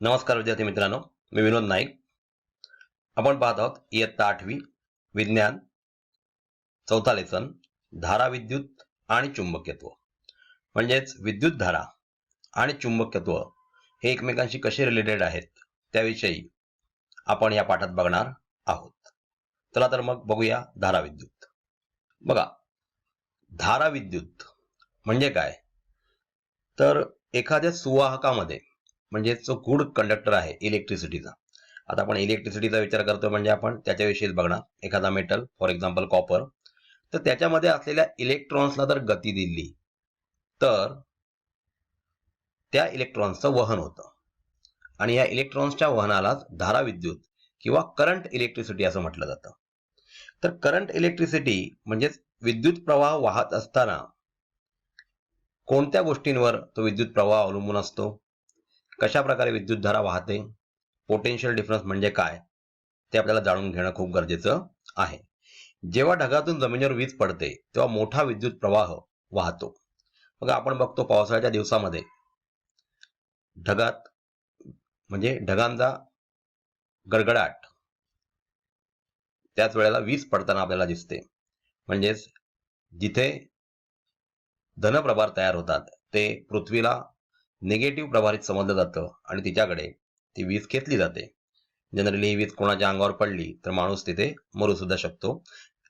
नमस्कार विद्यार्थी मित्रांनो, मी विनोद नाईक. आपण पाहत आहोत इयत्ता 8वी विज्ञान चौथा लेसन धारा विद्युत आणि चुंबकत्व. म्हणजेच विद्युत धारा आणि चुंबकत्व हे एकमेकांशी कसे रिलेटेड आहेत त्याविषयी आपण या पाठात बघणार आहोत. चला तर मग बघूया धारा विद्युत. बघा, धारा विद्युत म्हणजे काय, तर एखाद्या सुवाहकामध्ये म्हणजे जो गुड कंडक्टर आहे इलेक्ट्रिसिटीचा. आता आपण इलेक्ट्रिसिटीचा विचार करतो म्हणजे आपण त्याच्याविषयीच बघणार. एखादा मेटल, फॉर एक्झाम्पल कॉपर, तर त्याच्यामध्ये असलेल्या इलेक्ट्रॉन्सला जर गती दिली तर त्या इलेक्ट्रॉन्सचं वहन होतं आणि या इलेक्ट्रॉन्सच्या वहनालाच धारा विद्युत किंवा करंट इलेक्ट्रिसिटी असं म्हटलं जातं. तर करंट इलेक्ट्रिसिटी म्हणजेच विद्युत प्रवाह वाहत असताना कोणत्या गोष्टींवर तो विद्युत प्रवाह अवलंबून असतो, कशा प्रकारे विद्युत धारा वाहते, पोटेन्शियल डिफरन्स म्हणजे काय, ते आपल्याला जाणून घेणं खूप गरजेचं आहे. जेव्हा ढगातून जमिनीवर वीज पडते तेव्हा मोठा विद्युत प्रवाह वाहतो. बघा, आपण बघतो पावसाळ्याच्या दिवसामध्ये ढगात म्हणजे ढगांचा गडगडाट त्याच वेळेला वीज पडताना आपल्याला दिसते. म्हणजेच जिथे धनप्रभार तयार होतात ते पृथ्वीला निगेटिव्ह प्रभारित समजलं जातं आणि तिच्याकडे ती वीज खेचली जाते. जनरली ही वीज कोणाच्या अंगावर पडली तर माणूस तिथे मरू सुद्धा शकतो.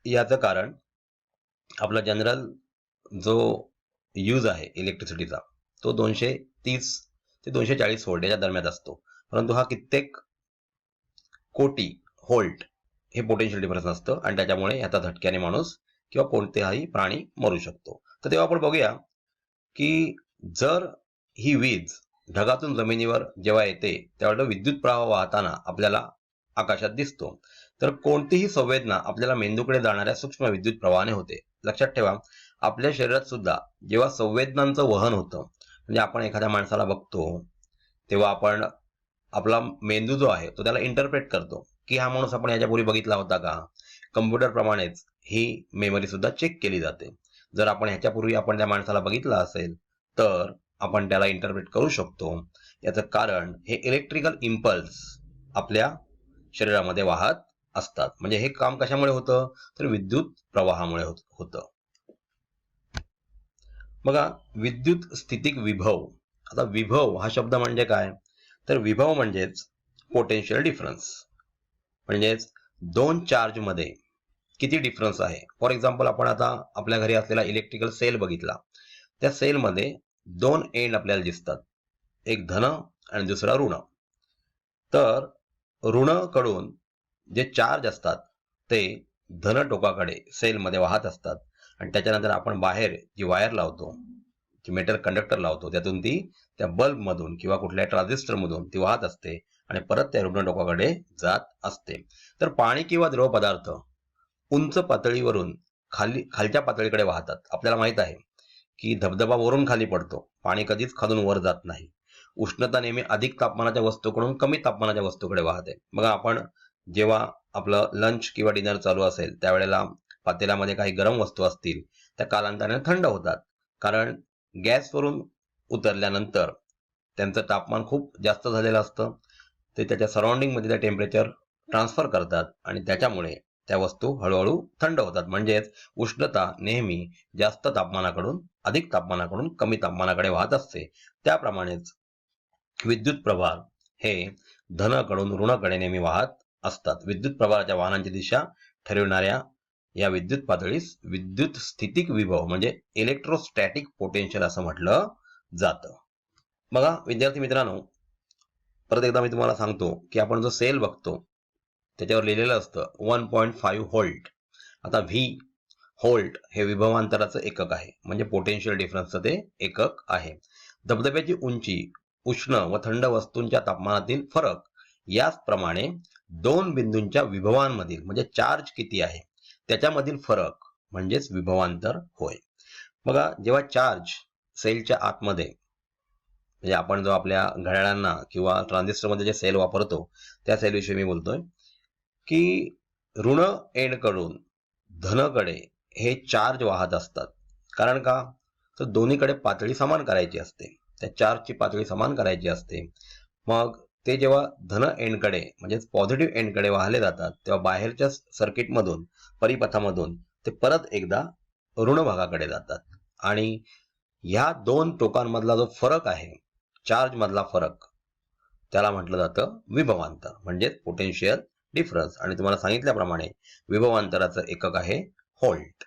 याचं कारण आपला जनरल जो यूज आहे इलेक्ट्रिसिटीचा तो 230 ते 240 व्होल्ट या दरम्यान असतो, परंतु हा कित्येक कोटी व्होल्ट हे पोटेन्शियल डिफरन्स असतं आणि त्याच्यामुळे याचा झटक्याने माणूस किंवा कोणताही प्राणी मरू शकतो. तर तेव्हा आपण बघूया की जर ही वीज ढगातून जमिनीवर जेव्हा येते त्यावेळेला विद्युत प्रवाह वाहताना आपल्याला आकाशात दिसतो, तर कोणतीही संवेदना आपल्याला मेंदूकडे जाणाऱ्या सूक्ष्म विद्युत प्रवाहाने होते. लक्षात ठेवा, आपल्या शरीरात सुद्धा जेव्हा संवेदनांचं वहन होतं, म्हणजे आपण एखाद्या माणसाला बघतो तेव्हा आपण आपला मेंदू जो आहे तो त्याला इंटरप्रेट करतो की हा माणूस आपण याच्यापूर्वी बघितला होता का. कम्प्युटर प्रमाणेच ही मेमरी सुद्धा चेक केली जाते. जर आपण ह्याच्यापूर्वी आपण त्या माणसाला बघितलं असेल तर आपण त्याला इंटरप्रेट करू शकतो. याचं कारण हे इलेक्ट्रिकल इम्पल्स आपल्या शरीरामध्ये वाहत असतात. म्हणजे हे काम कशामुळे होतं, तर विद्युत प्रवाहामुळे होतं. बघा, विद्युत स्थितिक विभव. आता विभव हा शब्द म्हणजे काय, तर विभव म्हणजेच पोटेन्शियल डिफरन्स. म्हणजेच दोन चार्ज मध्ये किती डिफरन्स आहे. फॉर एक्झाम्पल आपण आता आपल्या घरी असलेला इलेक्ट्रिकल सेल बघितला, त्या सेलमध्ये दोन एंड आपल्याला दिसतात, एक धन आणि दुसरा ऋण. तर ऋण कडून जे चार्ज असतात ते धन टोकाकडे सेलमध्ये वाहत असतात आणि त्याच्यानंतर आपण बाहेर जी वायर लावतो, जी मेटल कंडक्टर लावतो, त्यातून ती त्या बल्ब मधून किंवा कुठल्या ट्रान्झिस्टर मधून ती वाहत असते आणि परत त्या ऋण टोकाकडे जात असते. तर पाणी किंवा द्रव पदार्थ उंच पातळीवरून खालच्या पातळीकडे वाहतात. आपल्याला माहित आहे की धबधबा वरून खाली पडतो, पाणी कधीच खालून वर जात नाही. उष्णता नेहमी अधिक तापमानाच्या वस्तूकडून कमी तापमानाच्या वस्तूकडे वाहते. बघा, आपण जेव्हा आपलं लंच किंवा डिनर चालू असेल त्यावेळेला पातेल्यामध्ये काही गरम वस्तू असतील त्या कालांतराने थंड होतात, कारण गॅसवरून उतरल्यानंतर त्यांचं तापमान खूप जास्त झालेलं असतं. ते त्याच्या सराउंडिंगमध्ये त्या टेम्परेचर ट्रान्सफर करतात आणि त्याच्यामुळे त्या वस्तू हळूहळू थंड होतात. म्हणजेच उष्णता नेहमी जास्त तापमानाकडून अधिक तापमानाकडून कमी तापमानाकडे वाहत असते. त्याप्रमाणेच विद्युत प्रवाह हे धनाकडून ऋणाकडे नेहमी वाहत असतात. विद्युत प्रवाहाच्या वाहनांची दिशा ठरविणाऱ्या या विद्युत पातळीस विद्युत स्थितिक विभव म्हणजे इलेक्ट्रोस्टॅटिक पोटेन्शियल असं म्हटलं जातं. बघा विद्यार्थी मित्रांनो, परत एकदा मी तुम्हाला सांगतो की आपण जो सेल बघतो त्याच्यावर लिहिलेलं असतं 1.5 व्होल्ट. आता व्ही व्होल्ट हे विभवांतराचं एकक आहे, म्हणजे पोटेन्शियल डिफरन्सचं ते एकक आहे. धबधब्याची उंची, उष्ण व थंड वस्तूंच्या तापमानातील फरक याचप्रमाणे दोन बिंदूंच्या विभवांमधील म्हणजे चार्ज किती आहे त्याच्यामधील फरक म्हणजेच विभवांतर होय. बघा, जेव्हा चार्ज सेलच्या आतमध्ये म्हणजे आपण जो आपल्या घड्याळांना किंवा ट्रान्झिस्टरमध्ये जे सेल वापरतो त्या सेलविषयी मी बोलतोय की ऋण एंडकडून धनकडे हे चार्ज वाहत असतात. कारण का, तर दोन्हीकडे पातळी समान करायची असते, त्या चार्जची पातळी समान करायची असते. मग ते जेव्हा धन एंडकडे म्हणजेच पॉझिटिव्ह एंडकडे वाहले जातात तेव्हा बाहेरच्या सर्किटमधून परिपथामधून ते परत एकदा ऋण भागाकडे जातात. आणि ह्या दोन टोकांमधला जो फरक आहे, चार्ज मधला फरक, त्याला म्हटलं जातं विभवांतर म्हणजेच पोटेन्शियल डिफरन्स. आणि तुम्हाला सांगितल्याप्रमाणे विभवांतराचं एकक आहे व्होल्ट.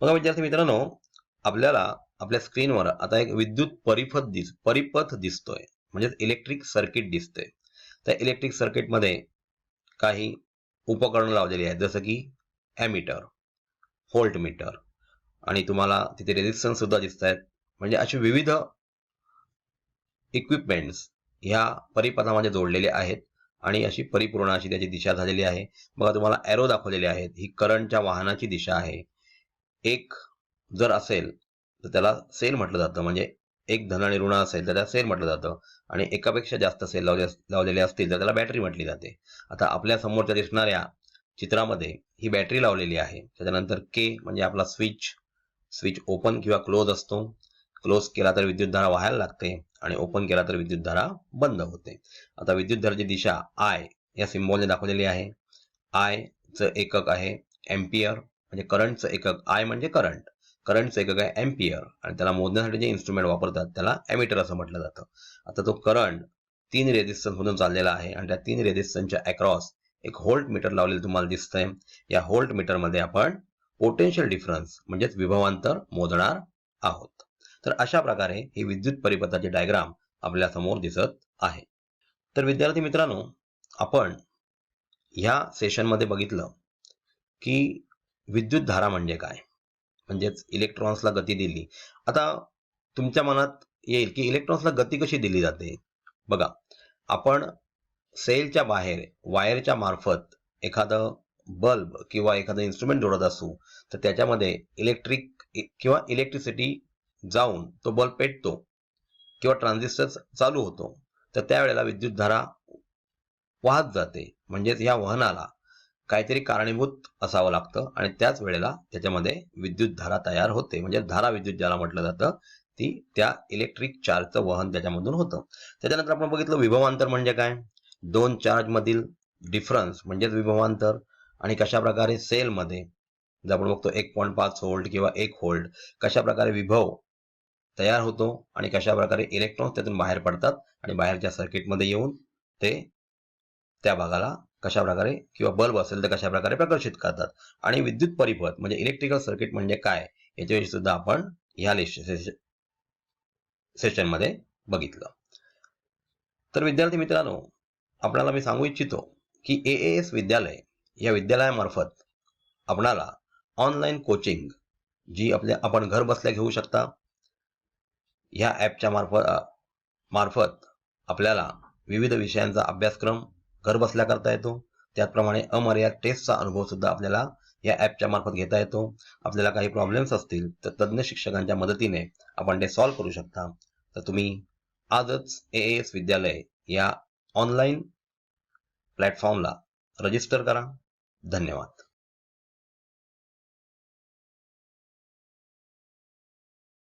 बघा विद्यार्थी मित्रांनो, आपल्याला आपल्या स्क्रीनवर आता एक विद्युत परिपथ दिसतोय, म्हणजेच इलेक्ट्रिक सर्किट दिसतंय. त्या इलेक्ट्रिक सर्किटमध्ये काही उपकरणं लावलेली आहेत, जसं की ॲमीटर, व्होल्ट मीटर, आणि तुम्हाला तिथे रेझिस्टन्स सुद्धा दिसत आहेत. म्हणजे अशी विविध इक्विपमेंट्स ह्या परिपथामध्ये जोडलेले आहेत आणि अशी परिपूर्ण अशी त्याची दिशा झालेली आहे. बघा तुम्हाला एरो दाखवलेले आहेत. ही करंटच्या वाहनाची दिशा आहे. एक जर असेल तर त्याला सेल म्हटलं जातं, म्हणजे एक धन आणि ऋण असेल तर त्याला सेल म्हटलं जातं, आणि एकापेक्षा जास्त सेल लावलेले असतील तर त्याला बॅटरी म्हटली जाते. आता आपल्या समोरच्या दिसणाऱ्या चित्रामध्ये ही बॅटरी लावलेली आहे. त्याच्यानंतर के म्हणजे आपला स्विच ओपन किंवा क्लोज असतो. क्लोज केला तर विद्युतधारा वाहायला लागते आणि ओपन केला तर विद्युतधारा बंद होते. आता विद्युतधारेची दिशा आय या सिम्बॉलने दाखवलेली आहे. आय चं एकक आहे एम्पियर, म्हणजे करंटचं एकक. आय म्हणजे करंटचं एकक आहे एम्पियर, आणि त्याला मोजण्यासाठी जे इन्स्ट्रुमेंट वापरतात त्याला ॲमीटर असं म्हटलं जातं. आता तो करंट 3 रेझिस्टन्स मधून चाललेला आहे आणि त्या 3 रेझिस्टन्सच्या अक्रॉस एक व्होल्ट मीटर लावलेलं तुम्हाला दिसतंय. या व्होल्ट मीटरमध्ये आपण पोटेन्शियल डिफरन्स म्हणजेच विभवांतर मोजणार आहोत. तर अशा प्रकारे ही विद्युत परिपथाची डायग्राम आपल्या समोर दिसत आहे. तर विद्यार्थी मित्रांनो, आपण ह्या सेशनमध्ये बघितलं की विद्युत धारा म्हणजे काय, म्हणजेच इलेक्ट्रॉन्सला गती दिली. आता तुमच्या मनात येईल की इलेक्ट्रॉन्सला गती कशी दिली जाते. बघा, आपण सेलच्या बाहेर वायरच्या मार्फत एखादं बल्ब किंवा एखादं इन्स्ट्रुमेंट जोडत असू तर त्याच्यामध्ये इलेक्ट्रिसिटी जाऊन तो बल्ब पेटतो किंवा ट्रान्झिस्टर चालू होतो, तर त्यावेळेला विद्युतधारा वाहत जाते. म्हणजेच या वहनाला काहीतरी कारणीभूत असावं लागतं आणि त्याच वेळेला त्याच्यामध्ये विद्युतधारा तयार होते. म्हणजे धारा विद्युत ज्याला म्हटलं जातं, ती त्या इलेक्ट्रिक चार्जचं वहन त्याच्यामधून होतं. त्याच्यानंतर आपण बघितलं विभवांतर म्हणजे काय. दोन चार्ज मधील डिफरन्स म्हणजेच विभवांतर. आणि कशा प्रकारे सेलमध्ये जर आपण बघतो 1.5 व्होल्ट किंवा 1 व्होल्ट कशा प्रकारे विभव तयार होतो आणि कशा प्रकारे इलेक्ट्रॉन्स त्यातून बाहेर पडतात आणि बाहेरच्या सर्किटमध्ये येऊन ते त्या भागाला कशा प्रकारे किंवा बल्ब असेल तर कशा प्रकारे प्रकाशित करतात. आणि विद्युत परिपथ म्हणजे इलेक्ट्रिकल सर्किट म्हणजे काय याच्याविषयी सुद्धा आपण ह्या सेशनमध्ये बघितलं. तर विद्यार्थी मित्रांनो, आपल्याला मी सांगू इच्छितो की AAS विद्यालय या विद्यालयामार्फत आपणाला ऑनलाईन कोचिंग जी आपण घर बसल्या घेऊ शकता. ह्या ॲपच्या मार्फत आपल्याला विविध विषयांचा अभ्यासक्रम घर बसल्या करता येतो. त्याचप्रमाणे अमर्याद टेस्टचा अनुभव सुद्धा आपल्याला या ॲपच्या मार्फत घेता येतो. आपल्याला काही प्रॉब्लेम्स असतील तर तज्ज्ञ शिक्षकांच्या मदतीने आपण ते सॉल्व्ह करू शकता. तर तुम्ही आजच AAS विद्यालय या ऑनलाईन प्लॅटफॉर्मला रजिस्टर करा. धन्यवाद.